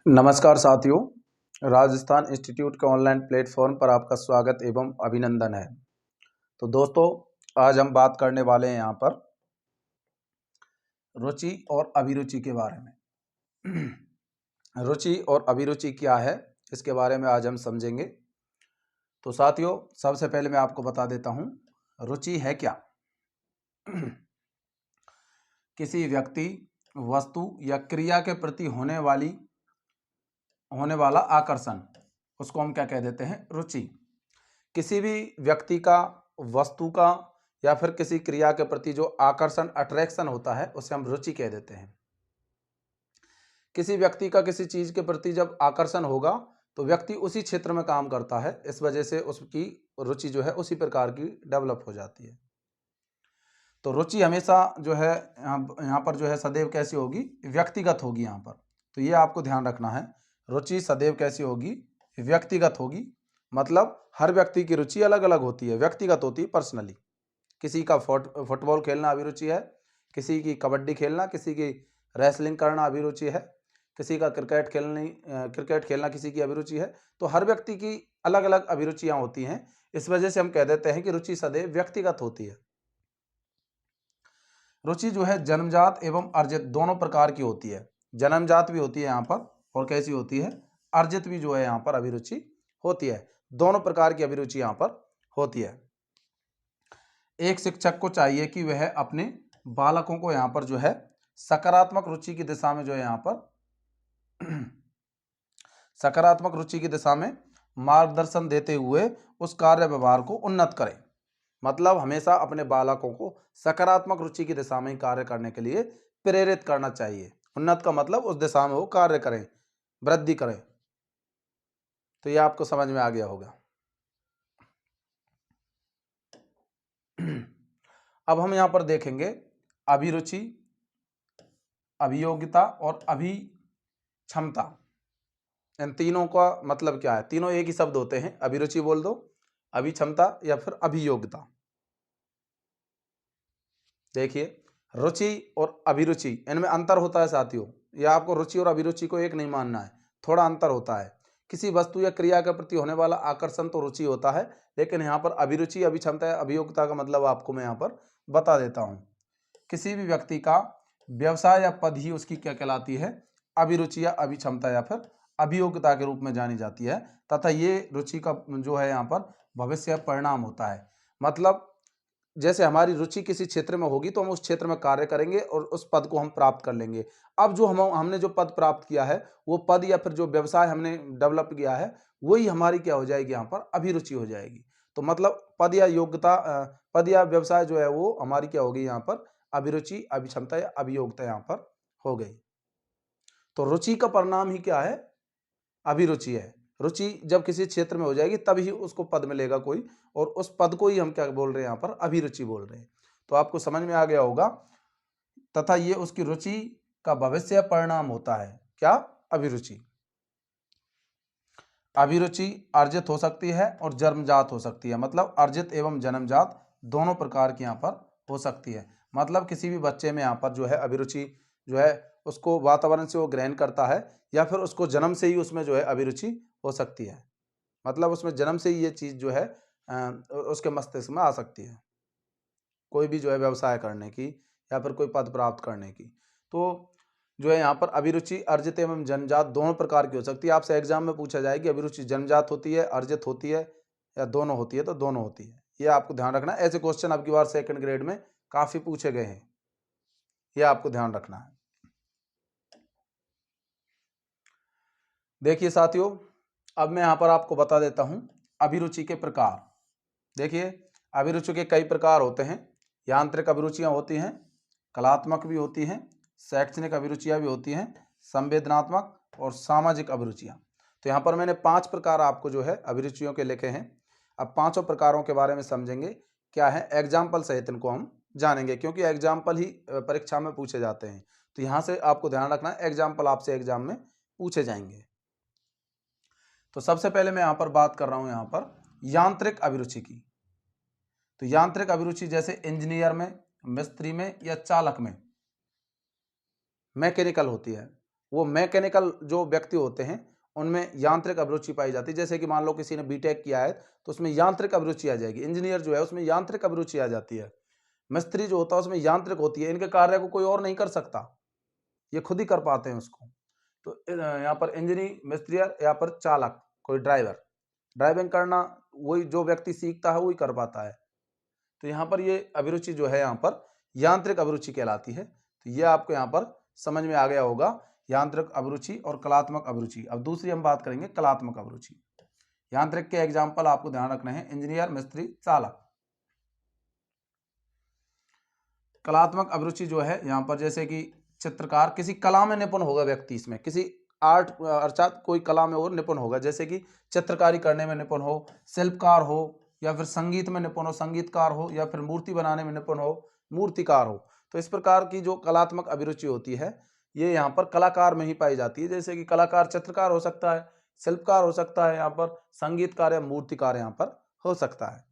नमस्कार साथियों, राजस्थान इंस्टीट्यूट के ऑनलाइन प्लेटफॉर्म पर आपका स्वागत एवं अभिनंदन है। तो दोस्तों, आज हम बात करने वाले हैं यहाँ पर रुचि और अभिरुचि के बारे में। रुचि और अभिरुचि क्या है, इसके बारे में आज हम समझेंगे। तो साथियों, सबसे पहले मैं आपको बता देता हूँ रुचि है क्या। किसी व्यक्ति, वस्तु या क्रिया के प्रति होने वाला आकर्षण, उसको हम क्या कह देते हैं, रुचि। किसी भी व्यक्ति का, वस्तु का या फिर किसी क्रिया के प्रति जो आकर्षण, अट्रैक्शन होता है, उसे हम रुचि कह देते हैं। किसी व्यक्ति का किसी चीज के प्रति जब आकर्षण होगा तो व्यक्ति उसी क्षेत्र में काम करता है, इस वजह से उसकी रुचि जो है उसी प्रकार की डेवलप हो जाती है। तो रुचि हमेशा जो है यहाँ पर जो है सदैव कैसी होगी, व्यक्तिगत होगी यहाँ पर। तो ये आपको ध्यान रखना है, रुचि सदैव कैसी होगी, व्यक्तिगत होगी। मतलब हर व्यक्ति की रुचि अलग अलग होती है, व्यक्तिगत होती है, पर्सनली। किसी का फुटबॉल खेलना अभिरुचि है, किसी की कबड्डी खेलना, किसी की रेसलिंग करना अभिरुचि है, किसी का क्रिकेट खेलना किसी की अभिरुचि है। तो हर व्यक्ति की अलग अलग अभिरुचियां होती हैं, इस वजह से हम कह देते हैं कि रुचि सदैव व्यक्तिगत होती है। रुचि जो है जन्मजात एवं अर्जित दोनों प्रकार की होती है। जन्मजात भी होती है यहाँ पर, और कैसी होती है, अर्जित भी जो है यहाँ पर अभिरुचि होती है। दोनों प्रकार की अभिरुचि यहाँ पर होती है। एक शिक्षक को चाहिए कि वह अपने बालकों को यहाँ पर जो है सकारात्मक रुचि की दिशा में जो है यहाँ पर सकारात्मक रुचि की दिशा में मार्गदर्शन देते हुए उस कार्य व्यवहार को उन्नत करें। मतलब हमेशा अपने बालकों को सकारात्मक रुचि की दिशा में कार्य करने के लिए प्रेरित करना चाहिए। उन्नत का मतलब उस दिशा में वो कार्य करें, वृद्धि करें। तो ये आपको समझ में आ गया होगा। अब हम यहां पर देखेंगे अभिरुचि, अभियोगिता और अभिक्षमता। इन तीनों का मतलब क्या है। तीनों एक ही शब्द होते हैं, अभिरुचि बोल दो, अभिक्षमता या फिर अभियोगिता। देखिए, रुचि और अभिरुचि, इनमें अंतर होता है साथियों। यह आपको रुचि और अभिरुचि को एक नहीं मानना है, थोड़ा अंतर होता है। किसी वस्तु या क्रिया के प्रति होने वाला आकर्षण तो रुचि होता है, लेकिन यहाँ पर अभिरुचि, अभिक्षमता या अभियोगिता का मतलब आपको मैं यहाँ पर बता देता हूँ। किसी भी व्यक्ति का व्यवसाय या पद ही उसकी क्या कहलाती है, अभिरुचि या अभिक्षमता या फिर अभियोगिता के रूप में जानी जाती है। तथा ये रुचि का जो है यहाँ पर भविष्य परिणाम होता है। मतलब जैसे हमारी रुचि किसी क्षेत्र में होगी तो हम उस क्षेत्र में कार्य करेंगे और उस पद को हम प्राप्त कर लेंगे। अब जो हमने जो पद प्राप्त किया है, वो पद या फिर जो व्यवसाय हमने डेवलप किया है, वही हमारी क्या हो जाएगी, यहाँ पर अभिरुचि हो जाएगी। तो मतलब पद या व्यवसाय जो है वो हमारी क्या होगी, यहाँ पर अभिरुचि, अभिक्षमता या अभियोगिता यहाँ पर हो गई। तो रुचि का परिणाम ही क्या है, अभिरुचि है। रुचि जब किसी क्षेत्र में हो जाएगी तभी उसको पद मिलेगा कोई, और उस पद को ही हम क्या बोल रहे हैं, यहाँ पर अभिरुचि बोल रहे हैं। तो आपको समझ में आ गया होगा। तथा ये उसकी रुचि का भविष्य परिणाम होता है, क्या, अभिरुचि। अभिरुचि अर्जित हो सकती है और जन्मजात हो सकती है। मतलब अर्जित एवं जन्मजात दोनों प्रकार की यहाँ पर हो सकती है। मतलब किसी भी बच्चे में यहाँ पर जो है अभिरुचि जो है उसको वातावरण से वो ग्रहण करता है, या फिर उसको जन्म से ही उसमें जो है अभिरुचि हो सकती है। मतलब उसमें जन्म से ही ये चीज जो है उसके मस्तिष्क में आ सकती है, कोई भी जो है व्यवसाय करने की या फिर कोई पद प्राप्त करने की। तो जो है यहाँ पर अभिरुचि अर्जित एवं जन्मजात दोनों प्रकार की हो सकती है। आपसे एग्जाम में पूछा जाए कि अभिरुचि जन्मजात होती है, अर्जित होती है या दोनों होती है, तो दोनों होती है। ये आपको ध्यान रखना है। ऐसे क्वेश्चन अब की बार सेकंड ग्रेड में काफी पूछे गए हैं, ये आपको ध्यान रखना है। देखिए साथियों, अब मैं यहाँ पर आपको बता देता हूँ अभिरुचि के प्रकार। देखिए, अभिरुचि के कई प्रकार होते हैं। यांत्रिक अभिरुचियां होती हैं, कलात्मक भी होती हैं, शैक्षणिक अभिरुचियां भी होती हैं, संवेदनात्मक और सामाजिक अभिरुचियां। तो यहाँ पर मैंने 5 प्रकार आपको जो है अभिरुचियों के लिखे हैं। अब पांचों प्रकारों के बारे में समझेंगे क्या है, एग्जाम्पल सहित इनको हम जानेंगे, क्योंकि एग्जाम्पल ही परीक्षा में पूछे जाते हैं। तो यहाँ से आपको ध्यान रखना है, एग्जाम्पल आपसे एग्जाम में पूछे जाएंगे। तो सबसे पहले मैं यहाँ पर बात कर रहा हूँ यहाँ पर यांत्रिक अभिरुचि की। तो यांत्रिक अभिरुचि जैसे इंजीनियर में, मिस्त्री में या चालक में, मैकेनिकल होती है। वो मैकेनिकल जो व्यक्ति होते हैं उनमें यांत्रिक अभिरुचि पाई जाती है। जैसे कि मान लो किसी ने बीटेक किया है तो उसमें यांत्रिक अभिरुचि आ जाएगी। इंजीनियर जो है उसमें यांत्रिक अभिरुचि आ जाती है। मिस्त्री जो होता है उसमें यांत्रिक होती है। इनके कार्य को कोई और नहीं कर सकता, ये खुद ही कर पाते हैं उसको। तो यहाँ पर इंजीनियर, मिस्त्रियर या पर चालक, कोई ड्राइवर, ड्राइविंग करना वही जो व्यक्ति सीखता है वही कर पाता है। तो यहाँ पर ये अभिरुचि जो है यहाँ पर यांत्रिक अभिरुचि कहलाती है। तो ये आपको यहाँ पर समझ में आ गया होगा, यांत्रिक अभिरुचि और कलात्मक अभिरुचि। अब दूसरी हम बात करेंगे कलात्मक अभिरुचि। यांत्रिक के एग्जाम्पल आपको ध्यान रखने हैं, इंजीनियर, मिस्त्री, चालक। कलात्मक अभिरुचि जो है यहाँ पर जैसे कि चित्रकार, किसी कला में निपुण होगा व्यक्ति, इसमें किसी आर्ट अर्थात कोई कला में और निपुण होगा, जैसे कि चित्रकारी करने में निपुण हो, शिल्पकार हो, या फिर संगीत में निपुण हो, संगीतकार हो, या फिर मूर्ति बनाने में निपुण हो, मूर्तिकार हो। तो इस प्रकार की जो कलात्मक अभिरुचि होती है ये यहाँ पर कलाकार में ही पाई जाती है। जैसे कि कलाकार चित्रकार हो सकता है, शिल्पकार हो सकता है, यहाँ पर संगीतकार या मूर्तिकार यहाँ पर हो सकता है।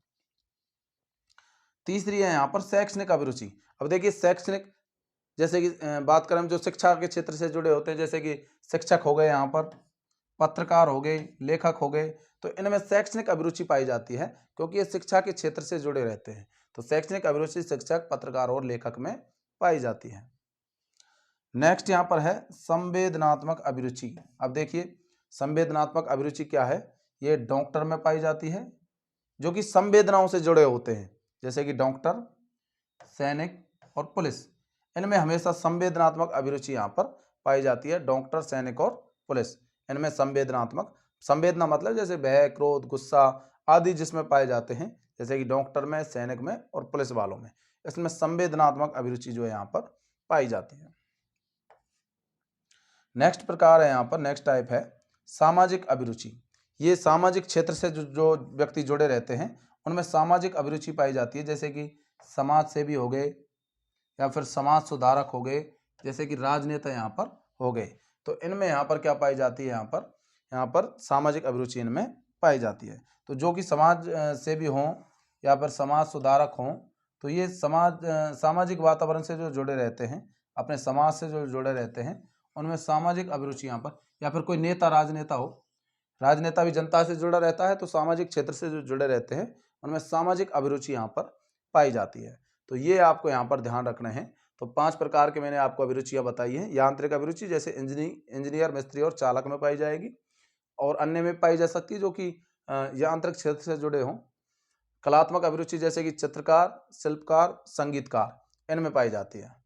तीसरी है यहाँ पर शैक्षणिक अभिरुचि। अब देखिए शैक्षणिक, जैसे कि बात करें हम जो शिक्षा के क्षेत्र से जुड़े होते हैं, जैसे कि शिक्षक हो गए, यहाँ पर पत्रकार हो गए, लेखक हो गए, तो इनमें शैक्षणिक अभिरुचि पाई जाती है क्योंकि ये शिक्षा के क्षेत्र से जुड़े रहते हैं। तो शैक्षणिक अभिरुचि शिक्षक, पत्रकार और लेखक में पाई जाती है। नेक्स्ट यहाँ पर है संवेदनात्मक अभिरुचि। अब देखिए संवेदनात्मक अभिरुचि क्या है, ये डॉक्टर में पाई जाती है जो कि संवेदनाओं से जुड़े होते हैं, जैसे कि डॉक्टर, सैनिक और पुलिस। इनमें हमेशा संवेदनात्मक अभिरुचि यहाँ पर पाई जाती है। डॉक्टर, सैनिक और पुलिस, इनमें संवेदनात्मक, संवेदना मतलब जैसे भय, क्रोध, गुस्सा आदि जिसमें पाए जाते हैं, जैसे कि डॉक्टर में, सैनिक में और पुलिस वालों में, इसमें संवेदनात्मक अभिरुचि जो है यहाँ पर पाई जाती है। नेक्स्ट प्रकार है यहाँ पर, नेक्स्ट टाइप है सामाजिक अभिरुचि। ये सामाजिक क्षेत्र से जो व्यक्ति जुड़े रहते हैं उनमें सामाजिक अभिरुचि पाई जाती है, जैसे कि समाज सेवी हो गए या फिर समाज सुधारक हो गए, जैसे कि राजनेता यहाँ पर हो गए। तो इनमें यहाँ पर क्या पाई जाती है, यहाँ पर सामाजिक अभिरुचि इनमें पाई जाती है। तो जो कि समाज सेवी हों या फिर समाज सुधारक हों, तो ये सामाजिक वातावरण से जो जुड़े रहते हैं, अपने समाज से जो जुड़े रहते हैं, उनमें सामाजिक अभिरुचि यहाँ पर, या फिर कोई नेता, राजनेता हो, राजनेता भी जनता से जुड़ा रहता है, तो सामाजिक क्षेत्र से जो जुड़े रहते हैं उनमें सामाजिक अभिरुचि यहाँ पर पाई जाती है। तो ये आपको यहाँ पर ध्यान रखना है। तो 5 प्रकार के मैंने आपको अभिरुचियाँ बताई हैं। यांत्रिक अभिरुचि जैसे इंजीनियर, मिस्त्री और चालक में पाई जाएगी, और अन्य में पाई जा सकती है जो कि यांत्रिक क्षेत्र से जुड़े हों। कलात्मक अभिरुचि जैसे कि चित्रकार, शिल्पकार, संगीतकार, इनमें पाई जाती है।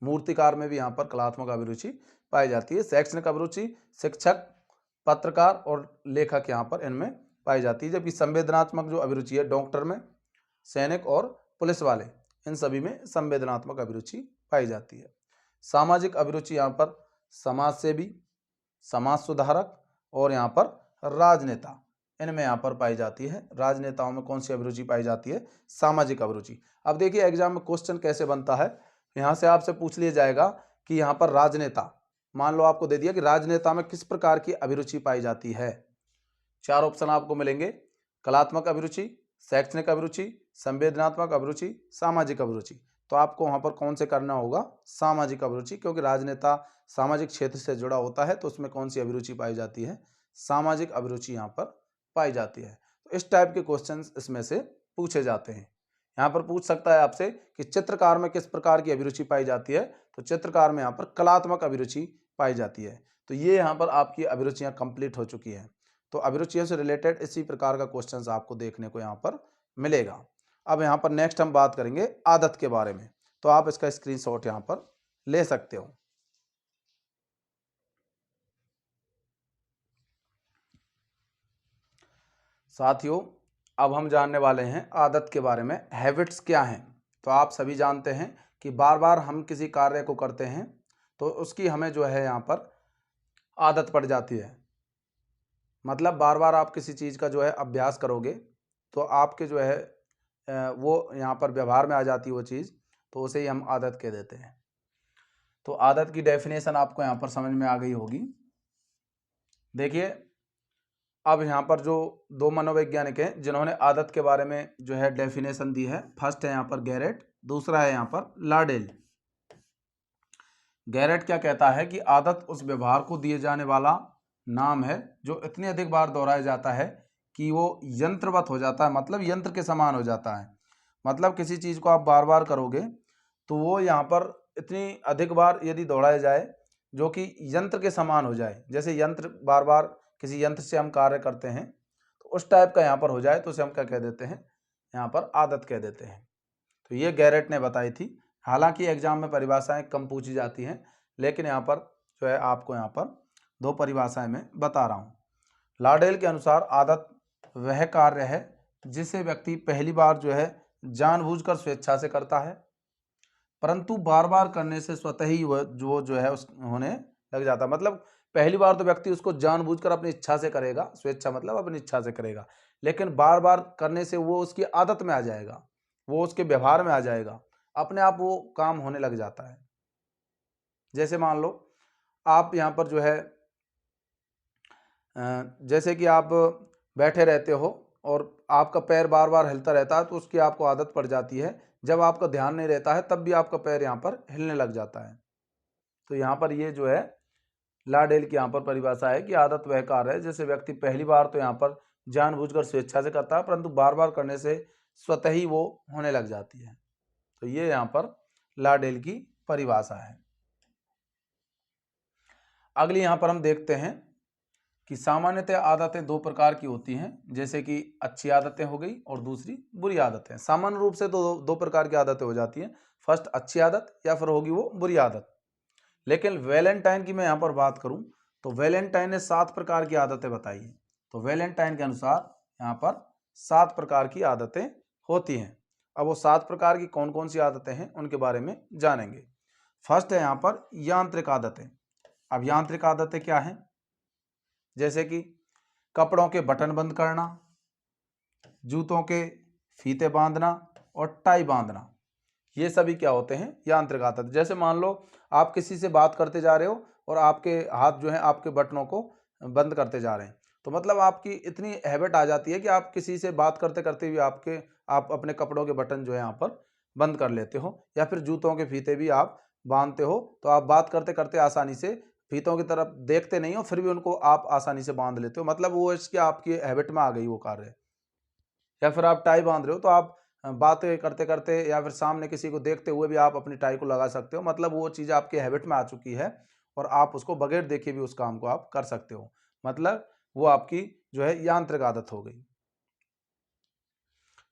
मूर्तिकार में भी यहाँ पर कलात्मक अभिरुचि पाई जाती है। शैक्षणिक अभिरुचि शिक्षक, पत्रकार और लेखक यहाँ पर इनमें पाई जाती है, जबकि संवेदनात्मक जो अभिरुचि है डॉक्टर में, सैनिक और पुलिस वाले, इन सभी में संवेदनात्मक अभिरुचि पाई जाती है। सामाजिक अभिरुचि यहाँ पर समाज सेवी, समाज सुधारक और यहाँ पर राजनेता, इनमें यहाँ पर पाई जाती है। राजनेताओं में कौन सी अभिरुचि पाई जाती है, सामाजिक अभिरुचि। अब देखिए एग्जाम में क्वेश्चन कैसे बनता है, यहाँ से आपसे पूछ लिया जाएगा कि यहाँ पर राजनेता, मान लो आपको दे दिया कि राजनेता में किस प्रकार की अभिरुचि पाई जाती है। 4 ऑप्शन आपको मिलेंगे, कलात्मक अभिरुचि, शैक्षणिक अभिरुचि, संवेदनात्मक अभिरुचि, सामाजिक अभिरुचि। तो आपको वहाँ पर कौन से करना होगा, सामाजिक अभिरुचि, क्योंकि राजनेता सामाजिक क्षेत्र से जुड़ा होता है, तो उसमें कौन सी अभिरुचि पाई जाती है, सामाजिक अभिरुचि यहाँ पर पाई जाती है। तो इस टाइप के क्वेश्चन इसमें से पूछे जाते हैं। यहाँ पर पूछ सकता है आपसे कि चित्रकार में किस प्रकार की अभिरुचि पाई जाती है, तो चित्रकार में यहाँ पर कलात्मक अभिरुचि पाई जाती है। तो ये यहाँ पर आपकी अभिरुचियाँ कंप्लीट हो चुकी हैं। तो अभिरुचियों से रिलेटेड इसी प्रकार का क्वेश्चंस आपको देखने को यहाँ पर मिलेगा। अब यहाँ पर नेक्स्ट हम बात करेंगे आदत के बारे में, तो आप इसका स्क्रीनशॉट यहाँ पर ले सकते हो। साथियों, अब हम जानने वाले हैं आदत के बारे में, हैबिट्स क्या हैं। तो आप सभी जानते हैं कि बार बार हम किसी कार्य को करते हैं तो उसकी हमें जो है यहाँ पर आदत पड़ जाती है। मतलब बार बार आप किसी चीज़ का जो है अभ्यास करोगे तो आपके जो है वो यहाँ पर व्यवहार में आ जाती है वो चीज़, तो उसे ही हम आदत कह देते हैं। तो आदत की डेफिनेशन आपको यहाँ पर समझ में आ गई होगी। देखिए अब यहाँ पर जो 2 मनोवैज्ञानिक हैं जिन्होंने आदत के बारे में जो है डेफिनेशन दी है, फर्स्ट है यहाँ पर गैरेट दूसरा है यहाँ पर लाडेल। गैरेट क्या कहता है कि आदत उस व्यवहार को दिए जाने वाला नाम है जो इतने अधिक बार दोहराया जाता है कि वो यंत्रवत हो जाता है, मतलब यंत्र के समान हो जाता है। मतलब किसी चीज़ को आप बार बार करोगे तो वो यहाँ पर इतनी अधिक बार यदि दोहराया जाए जो कि यंत्र के समान हो जाए, जैसे यंत्र बार बार किसी यंत्र से हम कार्य करते हैं तो उस टाइप का यहाँ पर हो जाए तो उसे हम क्या कह देते हैं, यहाँ पर आदत कह देते हैं। तो ये गैरेट ने बताई थी। हालांकि एग्जाम में परिभाषाएं कम पूछी जाती हैं, लेकिन यहाँ पर जो है आपको यहाँ पर दो परिभाषाएं मैं बता रहा हूँ। लाडेल के अनुसार आदत वह कार्य है जिसे व्यक्ति पहली बार जो है जानबूझकर स्वेच्छा से करता है, परंतु बार बार करने से स्वतः ही वह जो है उस होने लग जाता है। मतलब पहली बार तो व्यक्ति उसको जानबूझकर अपनी इच्छा से करेगा, स्वेच्छा मतलब अपनी इच्छा से करेगा, लेकिन बार बार करने से वो उसकी आदत में आ जाएगा, वो उसके व्यवहार में आ जाएगा, अपने आप वो काम होने लग जाता है। जैसे मान लो आप यहाँ पर जो है जैसे कि आप बैठे रहते हो और आपका पैर बार बार हिलता रहता है तो उसकी आपको आदत पड़ जाती है। जब आपका ध्यान नहीं रहता है तब भी आपका पैर यहाँ पर हिलने लग जाता है। तो यहाँ पर ये जो है लाडेल की यहाँ पर परिभाषा है कि आदत वह कार्य है जैसे व्यक्ति पहली बार तो यहाँ पर जानबूझकर स्वेच्छा से करता है, परंतु बार बार करने से स्वतः ही वो होने लग जाती है। तो ये यहाँ पर लाडेल की परिभाषा है। अगली यहाँ पर हम देखते हैं कि सामान्यतः आदतें दो प्रकार की होती हैं, जैसे कि अच्छी आदतें हो गई और दूसरी बुरी आदतें। सामान्य रूप से तो दो प्रकार की आदतें हो जाती हैं, फर्स्ट अच्छी आदत या फिर होगी वो बुरी आदत। लेकिन वैलेंटाइन की मैं यहाँ पर बात करूँ तो वैलेंटाइन ने 7 प्रकार की आदतें बताई हैं। तो वैलेंटाइन के अनुसार यहाँ पर 7 प्रकार की आदतें होती हैं। अब वो 7 प्रकार की कौन कौन सी आदतें हैं उनके बारे में जानेंगे। फर्स्ट है यहाँ पर यांत्रिक आदतें। अब यांत्रिक आदतें क्या हैं? जैसे कि कपड़ों के बटन बंद करना, जूतों के फीते बांधना और टाई बांधना, ये सभी क्या होते हैं? यांत्रिक आदत। जैसे मान लो आप किसी से बात करते जा रहे हो और आपके हाथ जो है आपके बटनों को बंद करते जा रहे हैं, तो मतलब आपकी इतनी हैबिट आ जाती है कि आप किसी से बात करते करते भी आप अपने कपड़ों के बटन जो है यहाँ पर बंद कर लेते हो, या फिर जूतों के फीते भी आप बांधते हो। तो आप बात करते करते आसानी से फीतों की तरफ देखते नहीं हो, फिर भी उनको आप आसानी से बांध लेते हो, मतलब वो इसकी आपकी हैबिट में आ गई वो कार्य। या फिर आप टाई बांध रहे हो तो आप बातें करते करते या फिर सामने किसी को देखते हुए भी आप अपनी टाई को लगा सकते हो, मतलब वो चीज़ आपकी हैबिट में आ चुकी है और आप उसको बगैर देखे भी उस काम को आप कर सकते हो, मतलब वो आपकी जो है यांत्रिक आदत हो गई।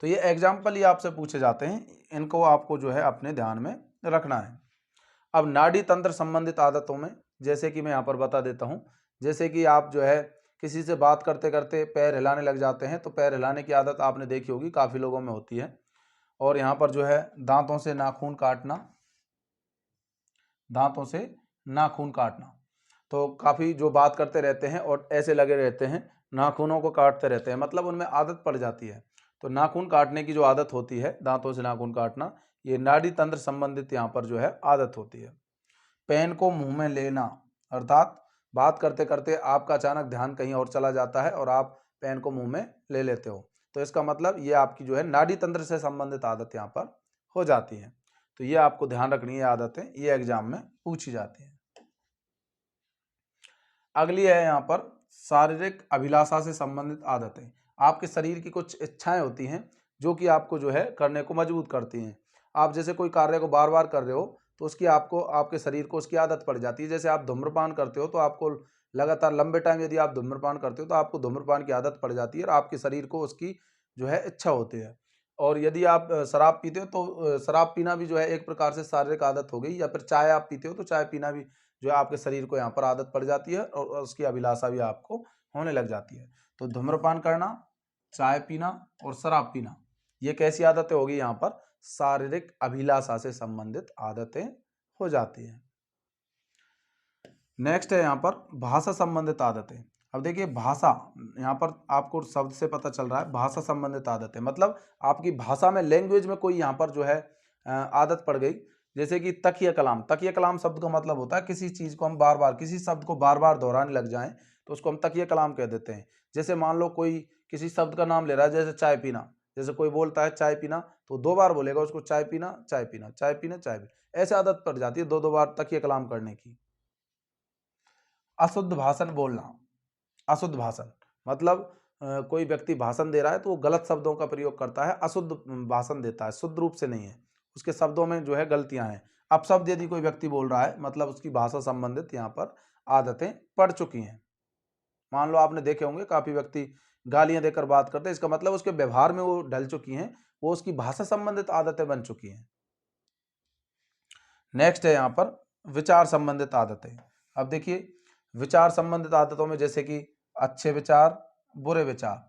तो ये एग्जाम्पल ही आपसे पूछे जाते हैं, इनको आपको जो है अपने ध्यान में रखना है। अब नाड़ी तंत्र संबंधित आदतों में जैसे कि मैं यहाँ पर बता देता हूँ, जैसे कि आप जो है किसी से बात करते करते पैर हिलाने लग जाते हैं, तो पैर हिलाने की आदत आपने देखी होगी, काफ़ी लोगों में होती है। और यहाँ पर जो है दांतों से नाखून काटना, दांतों से नाखून काटना, तो काफ़ी जो बात करते रहते हैं और ऐसे लगे रहते हैं, नाखूनों को काटते रहते हैं, मतलब उनमें आदत पड़ जाती है। तो नाखून काटने की जो आदत होती है, दांतों से नाखून काटना, ये नाड़ी तंत्र संबंधित यहाँ पर जो है आदत होती है। पेन को मुंह में लेना, अर्थात बात करते करते आपका अचानक ध्यान कहीं और चला जाता है और आप पेन को मुंह में ले लेते हो, तो इसका मतलब ये आपकी जो है नाड़ी तंत्र से संबंधित आदत यहाँ पर हो जाती है। तो ये आपको ध्यान रखनी है आदतें, ये एग्जाम में पूछी जाती है। अगली है यहाँ पर शारीरिक अभिलाषा से संबंधित आदतें। आपके शरीर की कुछ इच्छाएं होती हैं जो कि आपको जो है करने को मजबूर करती हैं। आप जैसे कोई कार्य को बार बार कर रहे हो तो उसकी आपको आपके शरीर को उसकी आदत पड़ जाती है। जैसे आप धूम्रपान करते हो तो आपको लगातार लंबे टाइम यदि आप धूम्रपान करते हो तो आपको धूम्रपान की आदत पड़ जाती है और आपके शरीर को उसकी जो है इच्छा होती है। और यदि आप शराब पीते हो तो शराब पीना भी जो है एक प्रकार से शारीरिक आदत हो गई, या फिर चाय आप पीते हो तो चाय पीना भी जो है आपके शरीर को यहाँ पर आदत पड़ जाती है और उसकी अभिलाषा भी आपको होने लग जाती है। तो धूम्रपान करना, चाय पीना और शराब पीना, ये कैसी आदतें होगी? यहाँ पर शारीरिक अभिलाषा से संबंधित आदतें हो जाती हैं। नेक्स्ट है यहाँ पर भाषा संबंधित आदतें। अब देखिए भाषा, यहाँ पर आपको शब्द से पता चल रहा है भाषा संबंधित आदतें, मतलब आपकी भाषा में, लैंग्वेज में कोई यहाँ पर जो है आदत पड़ गई। जैसे कि तकिया कलाम, तकिया कलाम शब्द का मतलब होता है किसी चीज़ को हम बार बार, किसी शब्द को बार बार दोहराने लग जाएं तो उसको हम तकिया कलाम कह देते हैं। जैसे मान लो कोई किसी शब्द का नाम ले रहा है, जैसे चाय पीना, जैसे कोई बोलता है चाय पीना, तो 2 बार बोलेगा उसको, चाय पीना, चाय पीना, चाय पीना, चाय पीना, ऐसे आदत पड़ जाती है 2-2 बार तक ये कलाम करने की। अशुद्ध भाषण बोलना। अशुद्ध भाषण मतलब कोई व्यक्ति भाषण दे रहा है तो वो गलत शब्दों का प्रयोग करता है, अशुद्ध भाषण देता है, शुद्ध रूप से नहीं है, उसके शब्दों में जो है गलतियां हैं। अपशब्द यदि कोई व्यक्ति बोल रहा है मतलब उसकी भाषा संबंधित यहाँ पर आदतें पड़ चुकी हैं। मान लो आपने देखे होंगे काफी व्यक्ति गालियां देकर बात करते हैं, इसका मतलब उसके व्यवहार में वो ढल चुकी हैं, वो उसकी भाषा संबंधित आदतें बन चुकी हैं। नेक्स्ट है यहाँ पर विचार संबंधित आदतें। अब देखिए विचार संबंधित आदतों में जैसे कि अच्छे विचार, बुरे विचार,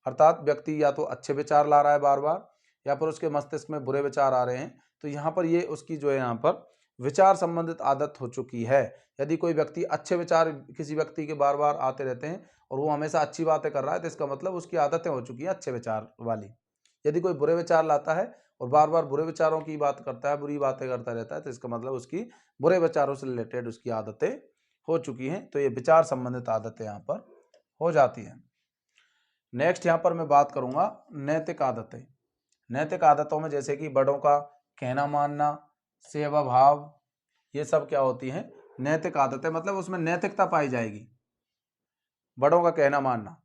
अर्थात व्यक्ति या तो अच्छे विचार ला रहा है बार बार या फिर उसके मस्तिष्क में बुरे विचार आ रहे हैं, तो यहाँ पर ये उसकी जो है यहाँ पर विचार संबंधित आदत हो चुकी है। यदि कोई व्यक्ति अच्छे विचार किसी व्यक्ति के बार बार आते रहते हैं और वो हमेशा अच्छी बातें कर रहा है, तो इसका मतलब उसकी आदतें हो चुकी हैं अच्छे विचार वाली। यदि कोई बुरे विचार लाता है और बार बार बुरे विचारों की बात करता है, बुरी बातें करता रहता है, तो इसका मतलब उसकी बुरे विचारों से रिलेटेड उसकी आदतें हो चुकी हैं। तो ये विचार संबंधित आदतें यहाँ पर हो जाती हैं। नेक्स्ट यहाँ पर मैं बात करूंगा नैतिक आदतें। नैतिक आदतों में जैसे कि बड़ों का कहना मानना, सेवा भाव, ये सब क्या होती हैं, नैतिक आदतें, मतलब उसमें नैतिकता पाई जाएगी। बड़ों का कहना मानना,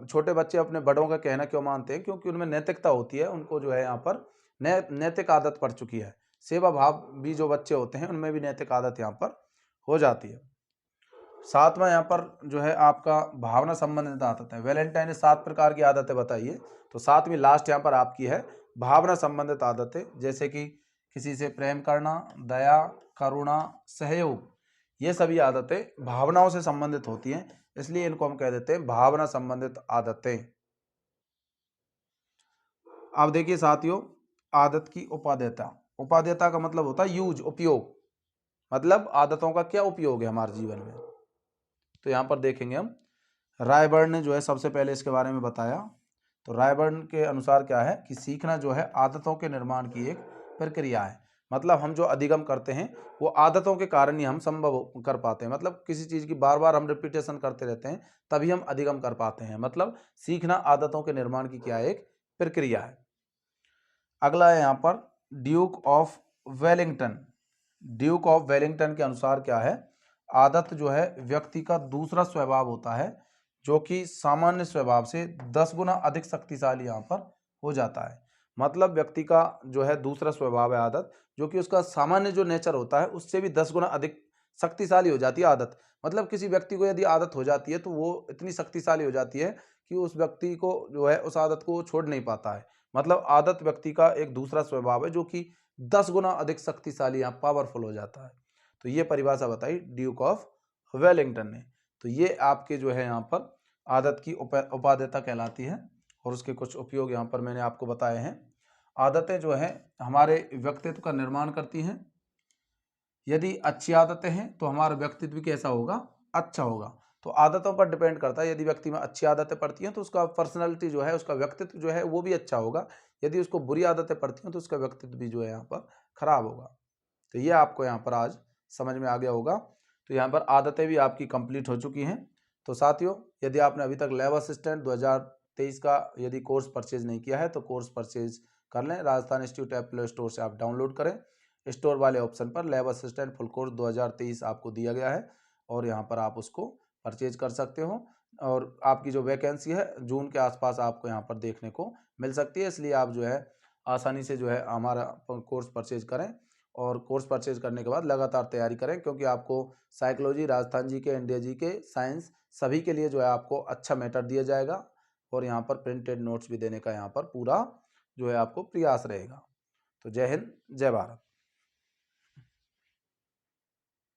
छोटे बच्चे अपने बड़ों का कहना क्यों मानते हैं, क्योंकि उनमें नैतिकता होती है, उनको जो है यहाँ पर नैतिक आदत पड़ चुकी है। सेवा भाव भी जो बच्चे होते हैं उनमें भी नैतिक आदत यहाँ पर हो जाती है। सातवां यहाँ पर जो है आपका भावना संबंधित आदत है। वैलेंटाइन ने 7 प्रकार की आदतें बताई है, तो 7वीं लास्ट यहाँ पर आपकी है भावना संबंधित आदतें, जैसे कि किसी से प्रेम करना, दया, करुणा, सहयोग, ये सभी आदतें भावनाओं से संबंधित होती हैं, इसलिए इनको हम कह देते हैं भावना संबंधित आदतें। अब देखिए साथियों, आदत की उपादेयता। उपादेयता का मतलब होता है यूज, उपयोग, मतलब आदतों का क्या उपयोग है हमारे जीवन में। तो यहाँ पर देखेंगे हम, रायबर्न ने जो है सबसे पहले इसके बारे में बताया। तो रायबर्न के अनुसार क्या है कि सीखना जो है आदतों के निर्माण की एक प्रक्रिया है। मतलब हम जो अधिगम करते हैं वो आदतों के कारण ही हम संभव कर पाते हैं। मतलब किसी चीज़ की बार बार हम रिपीटेशन करते रहते हैं तभी हम अधिगम कर पाते हैं। मतलब सीखना आदतों के निर्माण की क्या एक प्रक्रिया है। अगला है यहाँ पर Duke of Wellington. Duke of Wellington के अनुसार क्या है, आदत जो है व्यक्ति का दूसरा स्वभाव होता है जो कि सामान्य स्वभाव से 10 गुना अधिक शक्तिशाली यहाँ पर हो जाता है। मतलब व्यक्ति का जो है दूसरा स्वभाव है आदत, जो कि उसका सामान्य जो नेचर होता है उससे भी 10 गुना अधिक शक्तिशाली हो जाती है आदत। मतलब किसी व्यक्ति को यदि आदत हो जाती है तो वो इतनी शक्तिशाली हो जाती है कि उस व्यक्ति को जो है उस आदत को छोड़ नहीं पाता है। मतलब आदत व्यक्ति का एक दूसरा स्वभाव है जो कि 10 गुना अधिक शक्तिशाली यहाँ पावरफुल हो जाता है। तो ये परिभाषा बताई ड्यूक ऑफ वेलिंगटन ने। तो ये आपके जो है यहाँ पर आदत की उपादेयता कहलाती है और उसके कुछ उपयोग यहाँ पर मैंने आपको बताए हैं। आदतें जो है हमारे व्यक्तित्व का निर्माण करती हैं। यदि अच्छी आदतें हैं तो हमारा व्यक्तित्व भी कैसा होगा, अच्छा होगा। तो आदतों पर डिपेंड करता है, यदि व्यक्ति में अच्छी आदतें पड़ती हैं तो उसका पर्सनैलिटी जो है, उसका व्यक्तित्व जो है वो भी अच्छा होगा। यदि उसको बुरी आदतें पड़ती हैं तो उसका व्यक्तित्व भी जो है यहाँ पर खराब होगा। तो ये आपको यहाँ पर आज समझ में आ गया होगा। तो यहाँ पर आदतें भी आपकी कंप्लीट हो चुकी हैं। तो साथियों, यदि आपने अभी तक लैब असिस्टेंट 2023 का यदि कोर्स परचेज नहीं किया है तो कोर्स परचेज कर लें। Rajasthan institute app play store से आप डाउनलोड करें। स्टोर वाले ऑप्शन पर लैब असिस्टेंट फुल कोर्स 2023 आपको दिया गया है और यहाँ पर आप उसको परचेज कर सकते हो। और आपकी जो वैकेंसी है जून के आसपास आपको यहाँ पर देखने को मिल सकती है, इसलिए आप जो है आसानी से जो है हमारा कोर्स परचेज करें। और कोर्स परचेज करने के बाद लगातार तैयारी करें, क्योंकि आपको साइकोलॉजी, राजस्थान जी के, इंडिया जी के, साइंस सभी के लिए जो है आपको अच्छा मैटर दिया जाएगा और यहाँ पर प्रिंटेड नोट्स भी देने का यहाँ पर पूरा जो है आपको प्रयास रहेगा। तो जय हिंद, जय भारत।